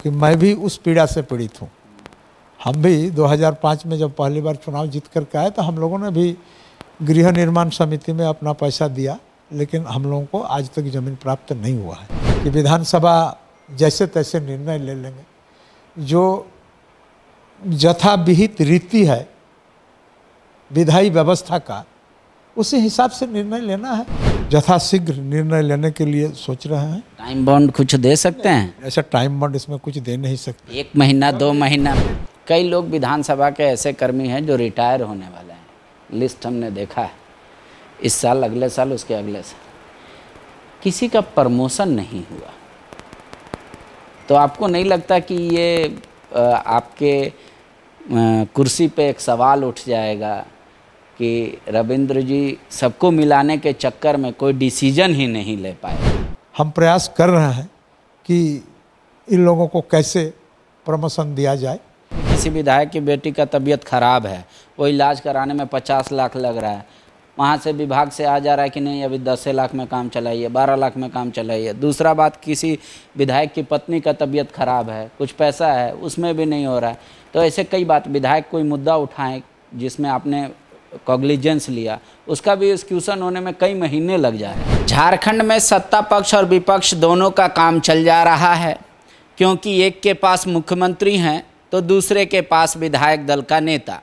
कि मैं भी उस पीड़ा से पीड़ित हूँ। हम भी 2005 में जब पहली बार चुनाव जीत करके आए तो हम लोगों ने भी गृह निर्माण समिति में अपना पैसा दिया, लेकिन हम लोगों को आज तक ज़मीन प्राप्त नहीं हुआ है कि विधानसभा जैसे तैसे निर्णय ले लेंगे। जो यथा विहित रीति है विधायी व्यवस्था का, उसी हिसाब से निर्णय लेना है। यथाशीघ्र निर्णय लेने के लिए सोच रहे हैं। टाइम बॉन्ड कुछ दे सकते हैं? ऐसा टाइम बॉन्ड इसमें कुछ दे नहीं सकते। 1 महीना 2 महीना। कई लोग विधानसभा के ऐसे कर्मी हैं जो रिटायर होने वाले हैं, लिस्ट हमने देखा है, इस साल, अगले साल, उसके अगले साल। किसी का प्रमोशन नहीं हुआ, तो आपको नहीं लगता कि ये आपके कुर्सी पे एक सवाल उठ जाएगा कि रविंद्र जी सबको मिलाने के चक्कर में कोई डिसीजन ही नहीं ले पाए? हम प्रयास कर रहे हैं कि इन लोगों को कैसे प्रमोशन दिया जाए। किसी विधायक की बेटी का तबीयत खराब है, वो इलाज कराने में 50 लाख लग रहा है, वहाँ से विभाग से आ जा रहा है कि नहीं अभी 10 लाख में काम चलाइए, 12 लाख में काम चलाइए। दूसरा बात, किसी विधायक की पत्नी का तबीयत खराब है, कुछ पैसा है, उसमें भी नहीं हो रहा है। तो ऐसे कई बात, विधायक कोई मुद्दा उठाएं जिसमें आपने कॉग्निजेंस लिया, उसका भी एक्सक्यूशन होने में कई महीने लग जाए। झारखंड में सत्ता पक्ष और विपक्ष दोनों का काम चल जा रहा है, क्योंकि एक के पास मुख्यमंत्री हैं तो दूसरे के पास विधायक दल का नेता।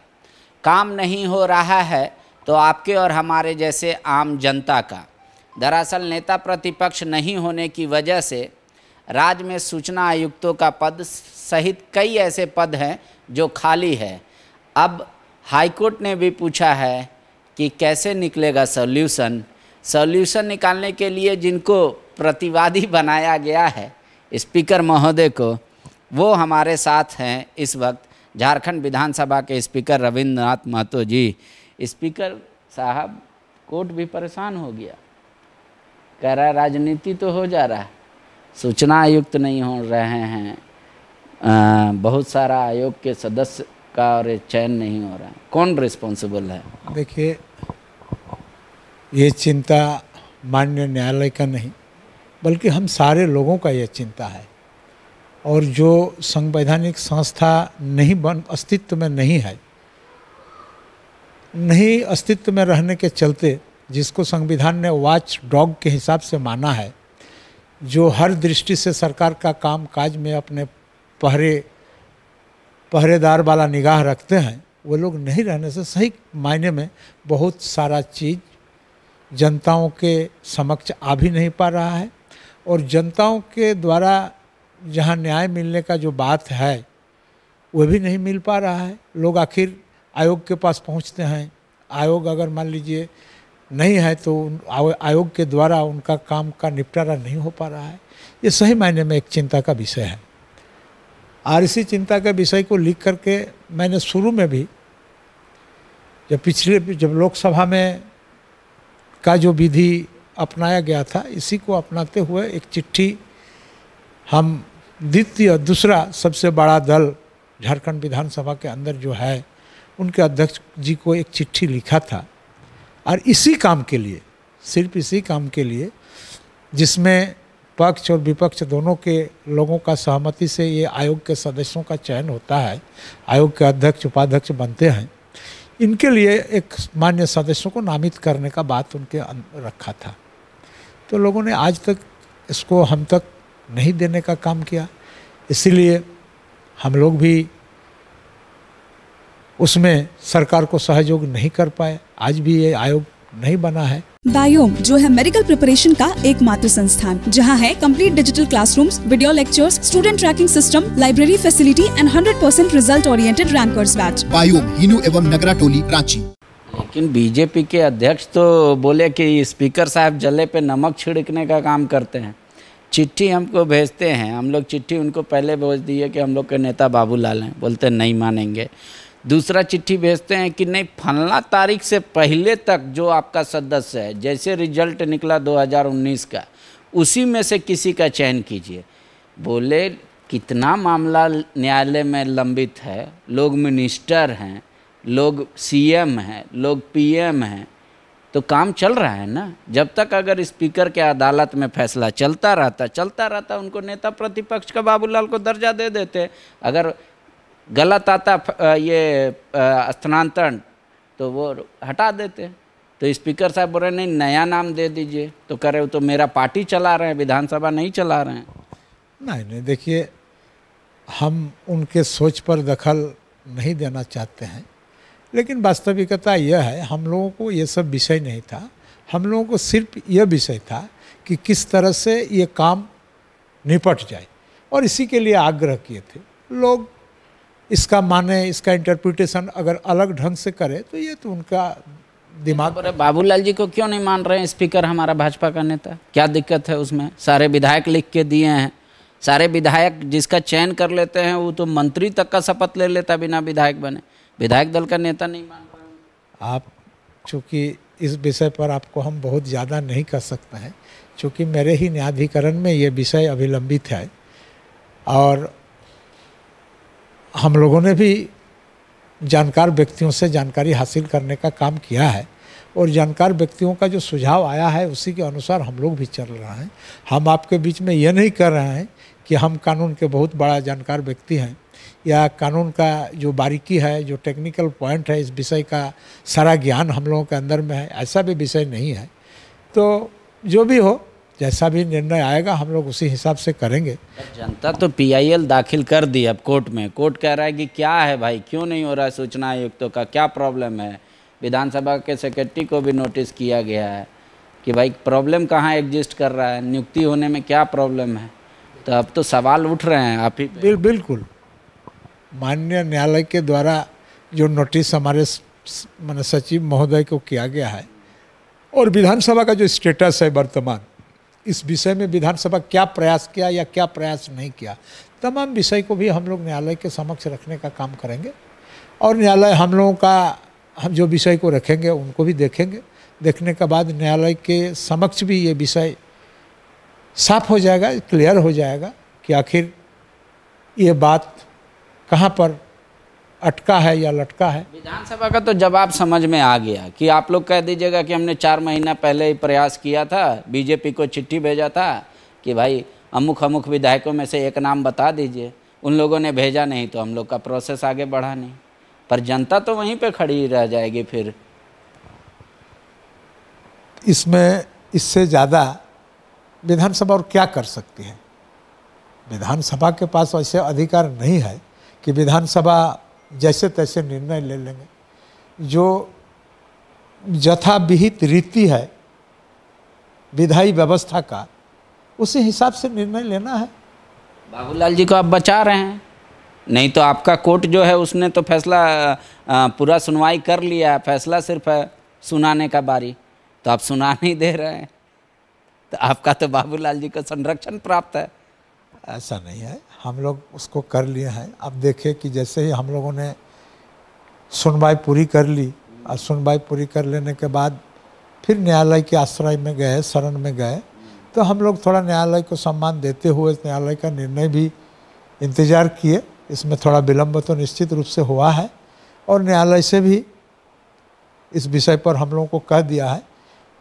काम नहीं हो रहा है तो आपके और हमारे जैसे आम जनता का। दरअसल नेता प्रतिपक्ष नहीं होने की वजह से राज्य में सूचना आयुक्तों का पद सहित कई ऐसे पद हैं जो खाली है। अब हाईकोर्ट ने भी पूछा है कि कैसे निकलेगा सॉल्यूशन निकालने के लिए जिनको प्रतिवादी बनाया गया है स्पीकर महोदय को, वो हमारे साथ हैं इस वक्त झारखंड विधानसभा के स्पीकर रविंद्र नाथ महतो जी। स्पीकर साहब, कोर्ट भी परेशान हो गया, कह रहा है राजनीति तो हो जा रहा है, सूचना आयुक्त नहीं हो रहे हैं, बहुत सारा आयोग के सदस्य का और चयन नहीं हो रहा है। कौन रिस्पॉन्सिबल है? देखिए, ये चिंता माननीय न्यायालय का नहीं बल्कि हम सारे लोगों का ये चिंता है। और जो संवैधानिक संस्था अस्तित्व में नहीं है, नहीं अस्तित्व में रहने के चलते, जिसको संविधान ने वॉच डॉग के हिसाब से माना है, जो हर दृष्टि से सरकार का काम काज में अपने पहरेदार वाला निगाह रखते हैं, वो लोग नहीं रहने से सही मायने में बहुत सारा चीज़ जनताओं के समक्ष आ भी नहीं पा रहा है। और जनताओं के द्वारा जहाँ न्याय मिलने का जो बात है वो भी नहीं मिल पा रहा है। लोग आखिर आयोग के पास पहुँचते हैं, आयोग अगर मान लीजिए नहीं है तो आयोग के द्वारा उनका काम का निपटारा नहीं हो पा रहा है। ये सही मायने में एक चिंता का विषय है। और इसी चिंता के विषय को लिख करके मैंने शुरू में भी जब लोकसभा में का जो विधि अपनाया गया था, इसी को अपनाते हुए एक चिट्ठी हम दूसरा सबसे बड़ा दल झारखंड विधानसभा के अंदर जो है उनके अध्यक्ष जी को एक चिट्ठी लिखा था। और इसी काम के लिए, सिर्फ इसी काम के लिए, जिसमें पक्ष और विपक्ष दोनों के लोगों का सहमति से ये आयोग के सदस्यों का चयन होता है, आयोग के अध्यक्ष उपाध्यक्ष बनते हैं, इनके लिए एक मान्य सदस्यों को नामित करने का बात उनके रखा था। तो लोगों ने आज तक इसको हम तक नहीं देने का काम किया, इसीलिए हम लोग भी उसमें सरकार को सहयोग नहीं कर पाए। आज भी ये आयोग नहीं बना है। बायोम जो है मेडिकल प्रिपरेशन का एकमात्र संस्थान, जहां है complete digital classrooms, video lectures, student tracking system, library facility and 100% result oriented rankers batch. Biome Hinoo एवं नगरा टोली रांची। लेकिन बीजेपी के अध्यक्ष तो बोले कि स्पीकर साहब जले पे नमक छिड़कने का काम करते हैं। चिट्ठी हमको भेजते हैं, हम लोग चिट्ठी उनको पहले भेज दिए कि हम लोग के नेता बाबूलाल हैं, बोलते नहीं मानेंगे। दूसरा चिट्ठी भेजते हैं कि नहीं, फलना तारीख से पहले तक जो आपका सदस्य है, जैसे रिजल्ट निकला 2019 का, उसी में से किसी का चयन कीजिए। बोले कितना मामला न्यायालय में लंबित है, लोग मिनिस्टर हैं, लोग सीएम हैं, लोग पीएम हैं, तो काम चल रहा है ना। जब तक अगर स्पीकर के अदालत में फैसला चलता रहता उनको नेता प्रतिपक्ष का बाबूलाल को दर्जा दे देते। अगर गलत आता ये स्थानांतरण तो वो हटा देते। तो स्पीकर साहब बोल रहे नहीं नया नाम दे दीजिए, तो कह रहे हो तो मेरा पार्टी चला रहे हैं, विधानसभा नहीं चला रहे हैं। नहीं देखिए, हम उनके सोच पर दखल नहीं देना चाहते हैं, लेकिन वास्तविकता यह है हम लोगों को ये सब विषय नहीं था। हम लोगों को सिर्फ यह विषय था कि किस तरह से ये काम निपट जाए, और इसी के लिए आग्रह किए थे। लोग इसका माने, इसका इंटरप्रिटेशन अगर अलग ढंग से करे तो ये तो उनका दिमाग। बाबूलाल जी को क्यों नहीं मान रहे हैं स्पीकर हमारा भाजपा का नेता? क्या दिक्कत है उसमें? सारे विधायक लिख के दिए हैं, सारे विधायक जिसका चयन कर लेते हैं वो तो मंत्री तक का शपथ ले लेता बिना विधायक बने। विधायक दल का नेता नहीं मान रहे। आप चूँकि इस विषय पर आपको हम बहुत ज़्यादा नहीं कर सकते हैं, चूँकि मेरे ही न्यायाधिकरण में ये विषय अभिलंबित है, और हम लोगों ने भी जानकार व्यक्तियों से जानकारी हासिल करने का काम किया है, और जानकार व्यक्तियों का जो सुझाव आया है उसी के अनुसार हम लोग भी चल रहे हैं। हम आपके बीच में ये नहीं कर रहे हैं कि हम कानून के बहुत बड़ा जानकार व्यक्ति हैं, या कानून का जो बारीकी है, जो टेक्निकल पॉइंट है, इस विषय का सारा ज्ञान हम लोगों के अंदर में है, ऐसा भी विषय नहीं है। तो जो भी हो, जैसा भी निर्णय आएगा हम लोग उसी हिसाब से करेंगे। जनता तो PIL दाखिल कर दी अब कोर्ट में। कोर्ट कह रहा है कि क्या है भाई, क्यों नहीं हो रहा है सूचना आयुक्तों का, क्या प्रॉब्लम है। विधानसभा के सेक्रेटरी को भी नोटिस किया गया है कि भाई प्रॉब्लम कहाँ एग्जिस्ट कर रहा है, नियुक्ति होने में क्या प्रॉब्लम है। तो अब तो सवाल उठ रहे हैं आप ही। बिल्कुल, माननीय न्यायालय के द्वारा जो नोटिस हमारे माननीय सचिव महोदय को किया गया है, और विधानसभा का जो स्टेटस है वर्तमान, इस विषय में विधानसभा क्या प्रयास किया या क्या प्रयास नहीं किया, तमाम विषय को भी हम लोग न्यायालय के समक्ष रखने का काम करेंगे। और न्यायालय हम लोगों का, हम जो विषय को रखेंगे उनको भी देखेंगे। देखने के बाद न्यायालय के समक्ष भी ये विषय साफ हो जाएगा, क्लियर हो जाएगा कि आखिर ये बात कहाँ पर अटका है या लटका है। विधानसभा का तो जवाब समझ में आ गया कि आप लोग कह दीजिएगा कि हमने 4 महीना पहले ही प्रयास किया था, बीजेपी को चिट्ठी भेजा था कि भाई अमुक विधायकों में से एक नाम बता दीजिए। उन लोगों ने भेजा नहीं तो हम लोग का प्रोसेस आगे बढ़ा नहीं। पर जनता तो वहीं पे खड़ी रह जाएगी। फिर इसमें इससे ज़्यादा विधानसभा और क्या कर सकती है। विधानसभा के पास वैसे अधिकार नहीं है कि विधानसभा जैसे तैसे निर्णय ले लेंगे। जो यथाविहित रीति है विधायी व्यवस्था का, उसी हिसाब से निर्णय लेना है। बाबूलाल जी को आप बचा रहे हैं, नहीं तो आपका कोर्ट जो है उसने तो फैसला पूरा सुनवाई कर लिया है, फैसला सिर्फ है सुनाने का बारी, तो आप सुना नहीं दे रहे हैं। तो आपका तो बाबूलाल जी को संरक्षण प्राप्त है। ऐसा नहीं है, हम लोग उसको कर लिए हैं। अब देखें कि जैसे ही हम लोगों ने सुनवाई पूरी कर ली, और सुनवाई पूरी कर लेने के बाद फिर न्यायालय के आश्रय में गए, शरण में गए, तो हम लोग थोड़ा न्यायालय को सम्मान देते हुए न्यायालय का निर्णय भी इंतज़ार किए। इसमें थोड़ा विलम्ब तो निश्चित रूप से हुआ है, और न्यायालय से भी इस विषय पर हम लोगों को कह दिया है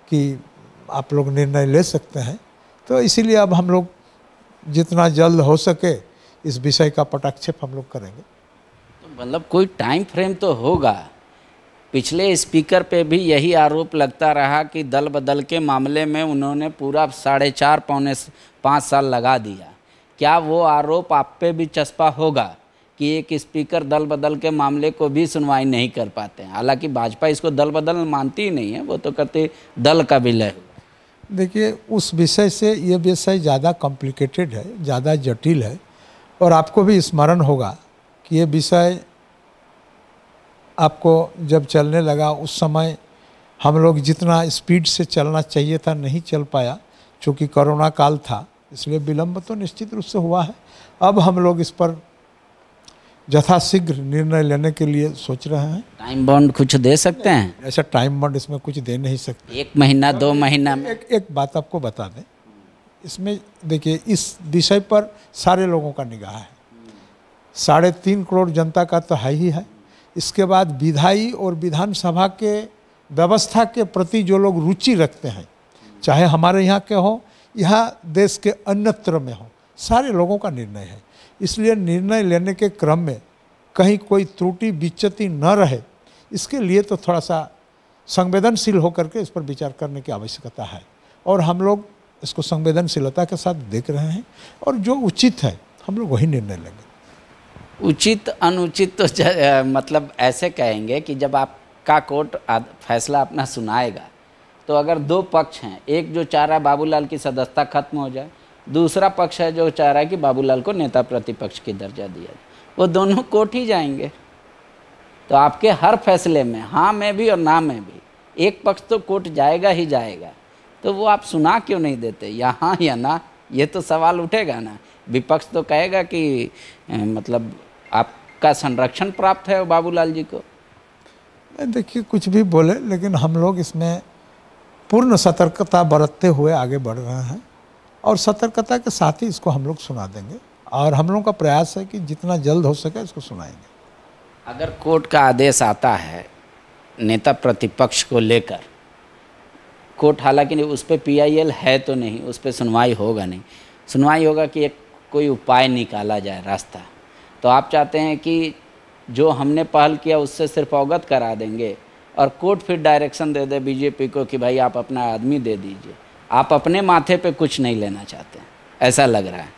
कि आप लोग निर्णय ले सकते हैं। तो इसीलिए अब हम लोग जितना जल्द हो सके इस विषय का पटाक्षेप हम लोग करेंगे। तो मतलब कोई टाइम फ्रेम तो होगा। पिछले स्पीकर पे भी यही आरोप लगता रहा कि दल बदल के मामले में उन्होंने पूरा 4.5 पौने 5 साल लगा दिया। क्या वो आरोप आप पे भी चस्पा होगा कि एक स्पीकर दल बदल के मामले को भी सुनवाई नहीं कर पाते हैं? हालांकि भाजपा इसको दल बदल मानती ही नहीं है, वो तो कहते दल का विलय। देखिए, उस विषय से ये विषय ज़्यादा कॉम्प्लिकेटेड है, ज़्यादा जटिल है, और आपको भी स्मरण होगा कि ये विषय आपको जब चलने लगा उस समय हम लोग जितना स्पीड से चलना चाहिए था नहीं चल पाया, चूँकि कोरोना काल था, इसलिए विलम्ब तो निश्चित रूप से हुआ है। अब हम लोग इस पर यथाशीघ्र निर्णय लेने के लिए सोच रहे हैं। टाइम बाउंड कुछ दे सकते हैं? ऐसा टाइम बाउंड इसमें कुछ दे नहीं सकते। 1 महीना 2 महीना में? एक बात आपको बता दें, इसमें देखिए इस विषय पर सारे लोगों का निगाह है। 3.5 करोड़ जनता का तो है ही है। इसके बाद विधायी और विधानसभा के व्यवस्था के प्रति जो लोग रुचि रखते हैं, चाहे हमारे यहाँ के हों या देश के अन्यत्र में हो, सारे लोगों का निर्णय है। इसलिए निर्णय लेने के क्रम में कहीं कोई त्रुटि विच्युति न रहे, इसके लिए तो थोड़ा सा संवेदनशील होकर के इस पर विचार करने की आवश्यकता है, और हम लोग इसको संवेदनशीलता के साथ देख रहे हैं, और जो उचित है हम लोग वही निर्णय लेंगे। उचित अनुचित तो मतलब ऐसे कहेंगे कि जब आपका कोर्ट फैसला अपना सुनाएगा तो अगर दो पक्ष हैं, एक जो चाह रहा है बाबूलाल की सदस्यता खत्म हो जाए, दूसरा पक्ष है जो चाह रहा है कि बाबूलाल को नेता प्रतिपक्ष की दर्जा दिया जाए, वो दोनों कोर्ट ही जाएंगे। तो आपके हर फैसले में हाँ में भी और ना में भी एक पक्ष तो कोर्ट जाएगा ही जाएगा, तो वो आप सुना क्यों नहीं देते, या हाँ या ना, ये तो सवाल उठेगा ना। विपक्ष तो कहेगा कि मतलब आपका संरक्षण प्राप्त है बाबूलाल जी को। देखिए कुछ भी बोले, लेकिन हम लोग इसमें पूर्ण सतर्कता बरतते हुए आगे बढ़ रहे हैं, और सतर्कता के साथ ही इसको हम लोग सुना देंगे, और हम लोगों का प्रयास है कि जितना जल्द हो सके इसको सुनाएंगे। अगर कोर्ट का आदेश आता है नेता प्रतिपक्ष को लेकर, कोर्ट हालांकि उस पर PIL है तो नहीं, उस पर सुनवाई होगा नहीं, सुनवाई होगा कि एक कोई उपाय निकाला जाए रास्ता, तो आप चाहते हैं कि जो हमने पहल किया उससे सिर्फ अवगत करा देंगे और कोर्ट फिर डायरेक्शन दे दे बीजेपी को कि भाई आप अपना आदमी दे दीजिए, आप अपने माथे पे कुछ नहीं लेना चाहते, ऐसा लग रहा है।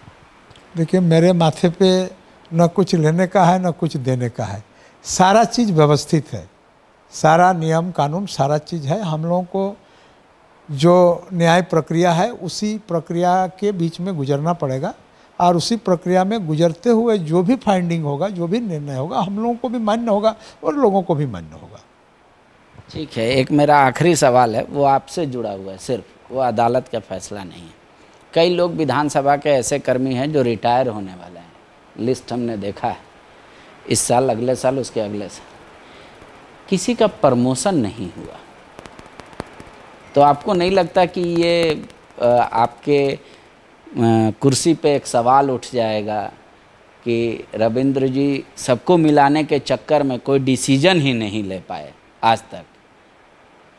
देखिए मेरे माथे पे न कुछ लेने का है न कुछ देने का है, सारा चीज़ व्यवस्थित है, सारा नियम कानून सारा चीज़ है। हम लोगों को जो न्याय प्रक्रिया है उसी प्रक्रिया के बीच में गुजरना पड़ेगा, और उसी प्रक्रिया में गुजरते हुए जो भी फाइंडिंग होगा, जो भी निर्णय होगा, हम लोगों को भी मान्य होगा और लोगों को भी मान्य होगा। ठीक है, एक मेरा आखिरी सवाल है, वो आपसे जुड़ा हुआ है, सिर्फ वो अदालत का फैसला नहीं है। कई लोग विधानसभा के ऐसे कर्मी हैं जो रिटायर होने वाले हैं, लिस्ट हमने देखा है, इस साल, अगले साल, उसके अगले साल, किसी का प्रमोशन नहीं हुआ, तो आपको नहीं लगता कि ये आपके कुर्सी पे एक सवाल उठ जाएगा कि रविंद्र जी सबको मिलाने के चक्कर में कोई डिसीजन ही नहीं ले पाए आज तक,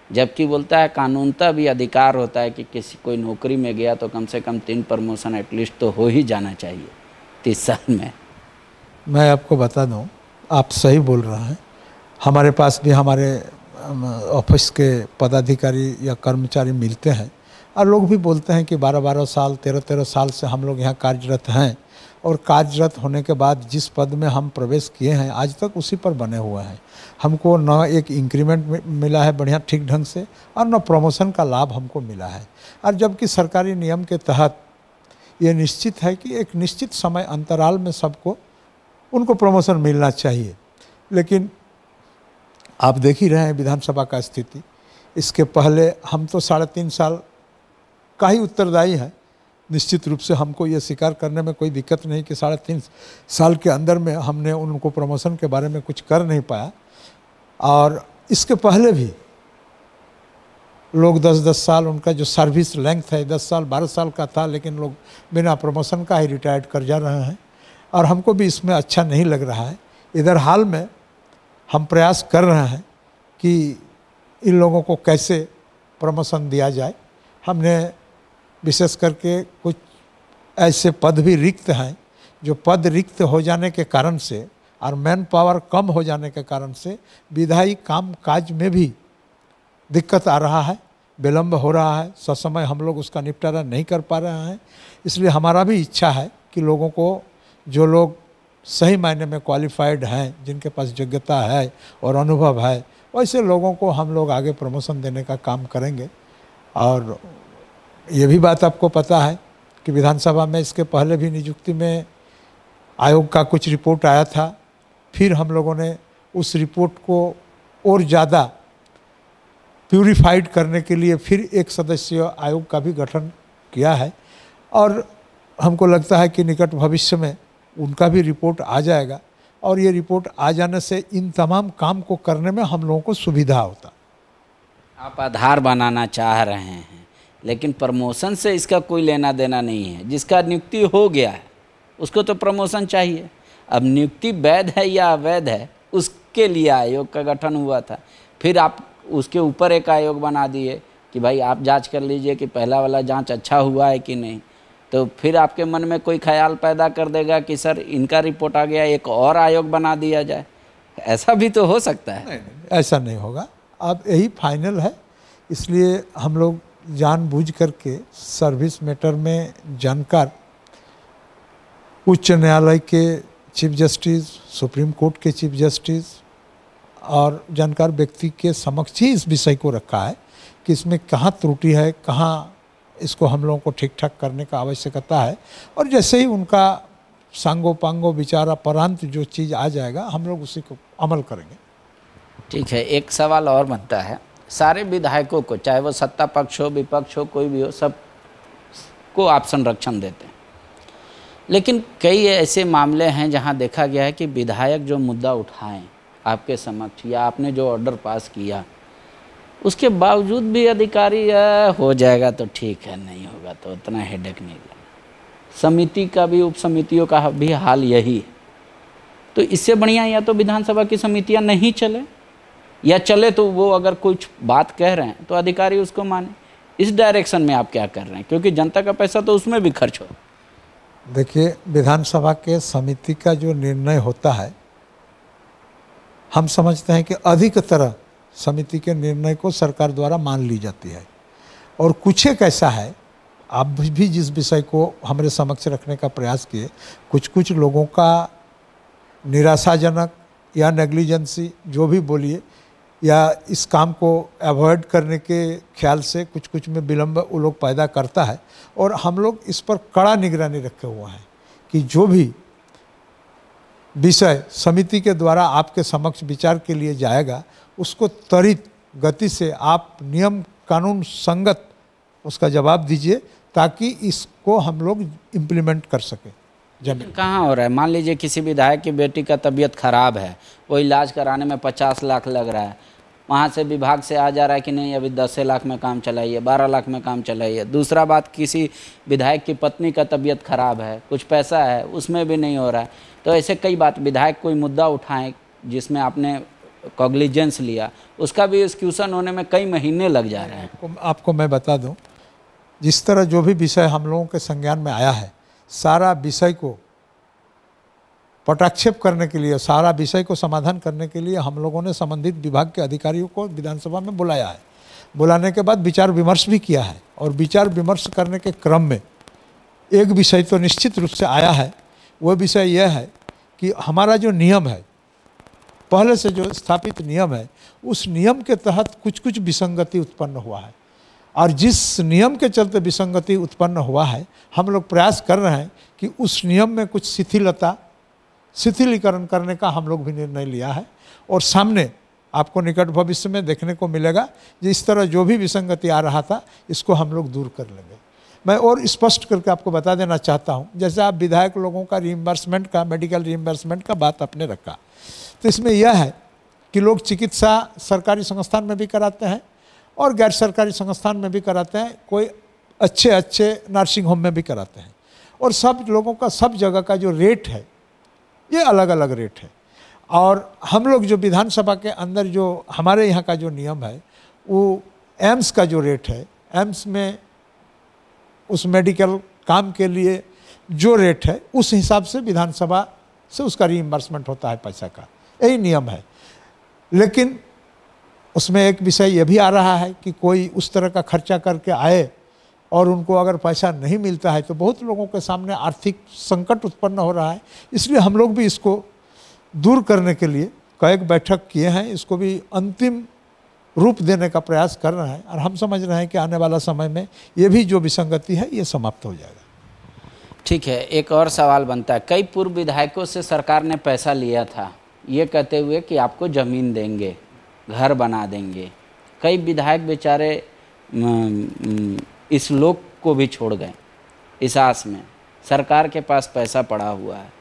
जबकि बोलता है कानूनतः भी अधिकार होता है कि किसी कोई नौकरी में गया तो कम से कम 3 प्रमोशन एटलीस्ट तो हो ही जाना चाहिए 30 साल में। मैं आपको बता दूं, आप सही बोल रहे हैं, हमारे पास भी हमारे ऑफिस के पदाधिकारी या कर्मचारी मिलते हैं, और लोग भी बोलते हैं कि 12-12 साल 13-13 साल से हम लोग यहाँ कार्यरत हैं, और कार्यरत होने के बाद जिस पद में हम प्रवेश किए हैं आज तक उसी पर बने हुए हैं। हमको न एक इंक्रीमेंट मिला है बढ़िया ठीक ढंग से, और न प्रमोशन का लाभ हमको मिला है, और जबकि सरकारी नियम के तहत ये निश्चित है कि एक निश्चित समय अंतराल में सबको उनको प्रमोशन मिलना चाहिए। लेकिन आप देख ही रहे हैं विधानसभा का स्थिति, इसके पहले हम तो 3.5 साल का ही उत्तरदायी है। निश्चित रूप से हमको ये स्वीकार करने में कोई दिक्कत नहीं कि 3.5 साल के अंदर में हमने उनको प्रमोशन के बारे में कुछ कर नहीं पाया, और इसके पहले भी लोग 10-10 साल, उनका जो सर्विस लेंथ है 10 साल 12 साल का था, लेकिन लोग बिना प्रमोशन का ही रिटायर्ड कर जा रहे हैं, और हमको भी इसमें अच्छा नहीं लग रहा है। इधर हाल में हम प्रयास कर रहे हैं कि इन लोगों को कैसे प्रमोशन दिया जाए। हमने विशेष करके कुछ ऐसे पद भी रिक्त हैं, जो पद रिक्त हो जाने के कारण से और मैन पावर कम हो जाने के कारण से विधायी काम काज में भी दिक्कत आ रहा है, विलम्ब हो रहा है, ससमय हम लोग उसका निपटारा नहीं कर पा रहे हैं। इसलिए हमारा भी इच्छा है कि लोगों को, जो लोग सही मायने में क्वालिफाइड हैं, जिनके पास योग्यता है और अनुभव है, वैसे लोगों को हम लोग आगे प्रमोशन देने का काम करेंगे। और ये भी बात आपको पता है कि विधानसभा में इसके पहले भी नियुक्ति में आयोग का कुछ रिपोर्ट आया था, फिर हम लोगों ने उस रिपोर्ट को और ज़्यादा प्यूरिफाइड करने के लिए फिर एक सदस्यीय आयोग का भी गठन किया है, और हमको लगता है कि निकट भविष्य में उनका भी रिपोर्ट आ जाएगा, और ये रिपोर्ट आ जाने से इन तमाम काम को करने में हम लोगों को सुविधा होता। आप आधार बनाना चाह रहे हैं, लेकिन प्रमोशन से इसका कोई लेना देना नहीं है। जिसका नियुक्ति हो गया है उसको तो प्रमोशन चाहिए। अब नियुक्ति वैध है या अवैध है, उसके लिए आयोग का गठन हुआ था। फिर आप उसके ऊपर एक आयोग बना दिए कि भाई आप जांच कर लीजिए कि पहला वाला जांच अच्छा हुआ है कि नहीं, तो फिर आपके मन में कोई ख्याल पैदा कर देगा कि सर इनका रिपोर्ट आ गया, एक और आयोग बना दिया जाए। ऐसा भी तो हो सकता है। नहीं, ऐसा नहीं होगा। अब यही फाइनल है, इसलिए हम लोग जानबूझ करके सर्विस मैटर में जानकार उच्च न्यायालय के चीफ जस्टिस, सुप्रीम कोर्ट के चीफ जस्टिस और जानकार व्यक्ति के समक्ष ही इस विषय को रखा है कि इसमें कहाँ त्रुटि है, कहाँ इसको हम लोगों को ठीक ठाक करने का आवश्यकता है। और जैसे ही उनका सांगो पांगो विचार अपरांत जो चीज़ आ जाएगा, हम लोग उसी को अमल करेंगे। ठीक है, एक सवाल और बनता है, सारे विधायकों को, चाहे वो सत्ता पक्ष हो विपक्ष हो कोई भी हो, सब को आप संरक्षण देते हैं, लेकिन कई ऐसे मामले हैं जहां देखा गया है कि विधायक जो मुद्दा उठाएं आपके समक्ष या आपने जो ऑर्डर पास किया, उसके बावजूद भी अधिकारी हो जाएगा तो ठीक है, नहीं होगा तो उतना हेडेक नहीं लेना। समिति का भी, उप समितियों का भी हाल यही है। तो इससे बढ़िया या तो विधानसभा की समितियां नहीं चले, या चले तो वो अगर कुछ बात कह रहे हैं तो अधिकारी उसको माने। इस डायरेक्शन में आप क्या कर रहे हैं, क्योंकि जनता का पैसा तो उसमें भी खर्च हो। देखिए, विधानसभा के समिति का जो निर्णय होता है, हम समझते हैं कि अधिकतर समिति के निर्णय को सरकार द्वारा मान ली जाती है। और कुछ एक ऐसा है, आप भी जिस विषय को हमारे समक्ष रखने का प्रयास किए, कुछ लोगों का निराशाजनक या नेग्लिजेंसी जो भी बोलिए, या इस काम को अवॉइड करने के ख्याल से कुछ में विलम्ब वो लोग पैदा करता है। और हम लोग इस पर कड़ा निगरानी रखे हुए हैं कि जो भी विषय समिति के द्वारा आपके समक्ष विचार के लिए जाएगा, उसको त्वरित गति से आप नियम कानून संगत उसका जवाब दीजिए, ताकि इसको हम लोग इम्प्लीमेंट कर सकें। जमीन कहाँ हो रहा है, मान लीजिए किसी विधायक की बेटी का तबीयत खराब है, वो इलाज कराने में 50 लाख लग रहा है, वहाँ से विभाग से आ जा रहा है कि नहीं अभी 10 लाख में काम चलाइए, 12 लाख में काम चलाइए। दूसरा बात, किसी विधायक की पत्नी का तबीयत खराब है, कुछ पैसा है, उसमें भी नहीं हो रहा है। तो ऐसे कई बात, विधायक कोई मुद्दा उठाएं जिसमें आपने कॉग्निजेंस लिया, उसका भी एक्सक्यूशन होने में कई महीने लग जा रहे हैं। आपको मैं बता दूं, जिस तरह जो भी विषय हम लोगों के संज्ञान में आया है, सारा विषय को पटाक्षेप करने के लिए, सारा विषय को समाधान करने के लिए हम लोगों ने संबंधित विभाग के अधिकारियों को विधानसभा में बुलाया है। बुलाने के बाद विचार विमर्श भी किया है, और विचार विमर्श करने के क्रम में एक विषय तो निश्चित रूप से आया है। वह विषय यह है कि हमारा जो नियम है, पहले से जो स्थापित नियम है, उस नियम के तहत कुछ विसंगति उत्पन्न हुआ है। और जिस नियम के चलते विसंगति उत्पन्न हुआ है, हम लोग प्रयास कर रहे हैं कि उस नियम में कुछ शिथिलीकरण करने का हम लोग भी निर्णय लिया है। और सामने आपको निकट भविष्य में देखने को मिलेगा कि इस तरह जो भी विसंगति आ रहा था, इसको हम लोग दूर कर लेंगे। मैं और स्पष्ट करके आपको बता देना चाहता हूँ, जैसे आप विधायक लोगों का रीइंबर्समेंट का, मेडिकल रीइंबर्समेंट का बात आपने रखा, तो इसमें यह है कि लोग चिकित्सा सरकारी संस्थान में भी कराते हैं और गैर सरकारी संस्थान में भी कराते हैं, कोई अच्छे नर्सिंग होम में भी कराते हैं। और सब लोगों का सब जगह का जो रेट है, ये अलग अलग रेट है। और हम लोग जो विधानसभा के अंदर जो हमारे यहाँ का जो नियम है, वो एम्स का जो रेट है, एम्स में उस मेडिकल काम के लिए जो रेट है, उस हिसाब से विधानसभा से उसका रीइंबर्समेंट होता है पैसा का, यही नियम है। लेकिन उसमें एक विषय यह भी आ रहा है कि कोई उस तरह का खर्चा करके आए और उनको अगर पैसा नहीं मिलता है, तो बहुत लोगों के सामने आर्थिक संकट उत्पन्न हो रहा है। इसलिए हम लोग भी इसको दूर करने के लिए कई बैठक किए हैं, इसको भी अंतिम रूप देने का प्रयास कर रहे हैं। और हम समझ रहे हैं कि आने वाला समय में ये भी जो विसंगति है, ये समाप्त हो जाएगा। ठीक है, एक और सवाल बनता है, कई पूर्व विधायकों से सरकार ने पैसा लिया था, ये कहते हुए कि आपको ज़मीन देंगे, घर बना देंगे। कई विधायक बेचारे इस लोक को भी छोड़ गए इस आस में, सरकार के पास पैसा पड़ा हुआ है,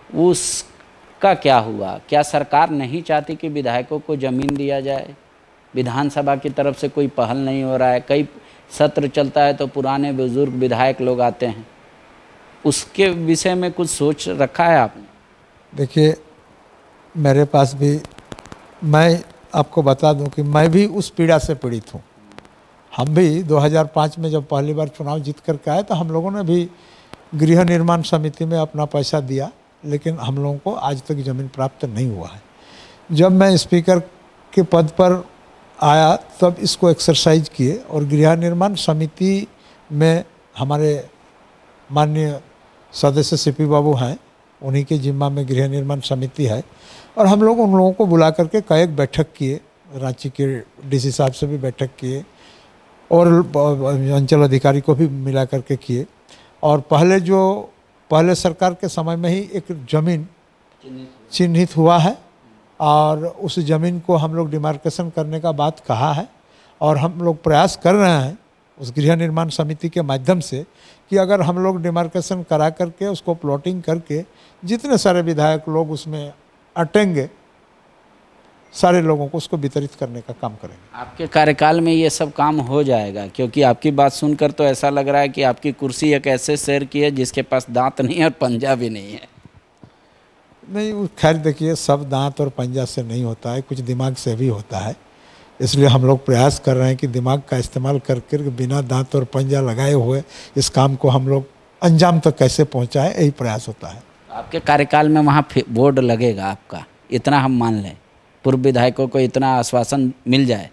उसका क्या हुआ? क्या सरकार नहीं चाहती कि विधायकों को ज़मीन दिया जाए? विधानसभा की तरफ से कोई पहल नहीं हो रहा है। कई सत्र चलता है तो पुराने बुजुर्ग विधायक लोग आते हैं, उसके विषय में कुछ सोच रखा है आपने? देखिए, मेरे पास भी, मैं आपको बता दूं कि मैं भी उस पीड़ा से पीड़ित हूँ। हम भी 2005 में जब पहली बार चुनाव जीत करके आए तो हम लोगों ने भी गृह निर्माण समिति में अपना पैसा दिया, लेकिन हम लोगों को आज तक ज़मीन प्राप्त नहीं हुआ है। जब मैं स्पीकर के पद पर आया तब इसको एक्सरसाइज किए और गृह निर्माण समिति में हमारे माननीय सदस्य सीपी बाबू हैं, उन्हीं के जिम्मा में गृह निर्माण समिति है और हम लोग उन लोगों को बुला करके कई बैठक किए, रांची के डीसी साहब से भी बैठक किए और अंचल अधिकारी को भी मिला करके किए। और पहले सरकार के समय में ही एक ज़मीन चिन्हित हुआ है और उस ज़मीन को हम लोग डिमार्केशन करने का बात कहा है और हम लोग प्रयास कर रहे हैं उस गृह निर्माण समिति के माध्यम से कि अगर हम लोग डिमार्केशन करा करके उसको प्लॉटिंग करके जितने सारे विधायक लोग उसमें अटेंगे सारे लोगों को उसको वितरित करने का काम करेंगे। आपके कार्यकाल में ये सब काम हो जाएगा? क्योंकि आपकी बात सुनकर तो ऐसा लग रहा है कि आपकी कुर्सी एक ऐसे शेर की है जिसके पास दांत नहीं है और पंजा भी नहीं है। नहीं, खैर देखिए, सब दांत और पंजा से नहीं होता है, कुछ दिमाग से भी होता है। इसलिए हम लोग प्रयास कर रहे हैं कि दिमाग का इस्तेमाल करके बिना दांत और पंजा लगाए हुए इस काम को हम लोग अंजाम तक कैसे पहुंचाएं, यही प्रयास होता है। आपके कार्यकाल में वहाँ बोर्ड लगेगा आपका, इतना हम मान लें, पूर्व विधायकों को इतना आश्वासन मिल जाए?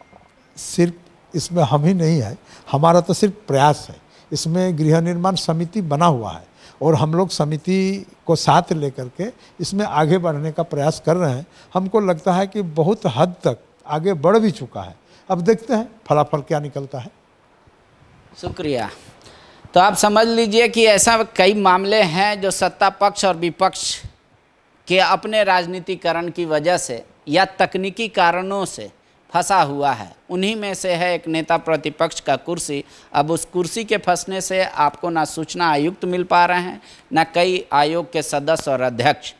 सिर्फ इसमें हम ही नहीं है, हमारा तो सिर्फ प्रयास है। इसमें गृह निर्माण समिति बना हुआ है और हम लोग समिति को साथ लेकर के इसमें आगे बढ़ने का प्रयास कर रहे हैं। हमको लगता है कि बहुत हद तक आगे बढ़ भी चुका है, अब देखते हैं फलाफल क्या निकलता है। शुक्रिया। तो आप समझ लीजिए कि ऐसा कई मामले हैं जो सत्ता पक्ष और विपक्ष के अपने राजनीतिकरण की वजह से या तकनीकी कारणों से फंसा हुआ है। उन्हीं में से है एक नेता प्रतिपक्ष का कुर्सी। अब उस कुर्सी के फंसने से आपको ना सूचना आयुक्त मिल पा रहे हैं, ना कई आयोग के सदस्य और अध्यक्ष।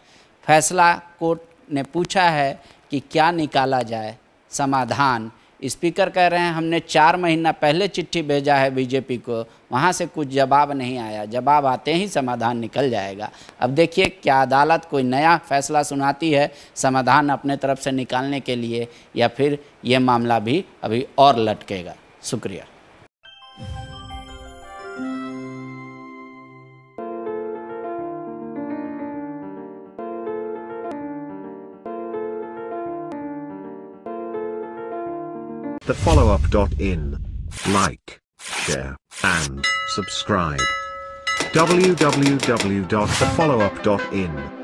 फैसला कोर्ट ने पूछा है कि क्या निकाला जाए समाधान। स्पीकर कह रहे हैं हमने 4 महीना पहले चिट्ठी भेजा है बीजेपी को, वहाँ से कुछ जवाब नहीं आया, जवाब आते ही समाधान निकल जाएगा। अब देखिए क्या अदालत कोई नया फैसला सुनाती है समाधान अपने तरफ से निकालने के लिए, या फिर ये मामला भी अभी और लटकेगा। शुक्रिया। thefollowup.in. Like, share, and subscribe. www.thefollowup.in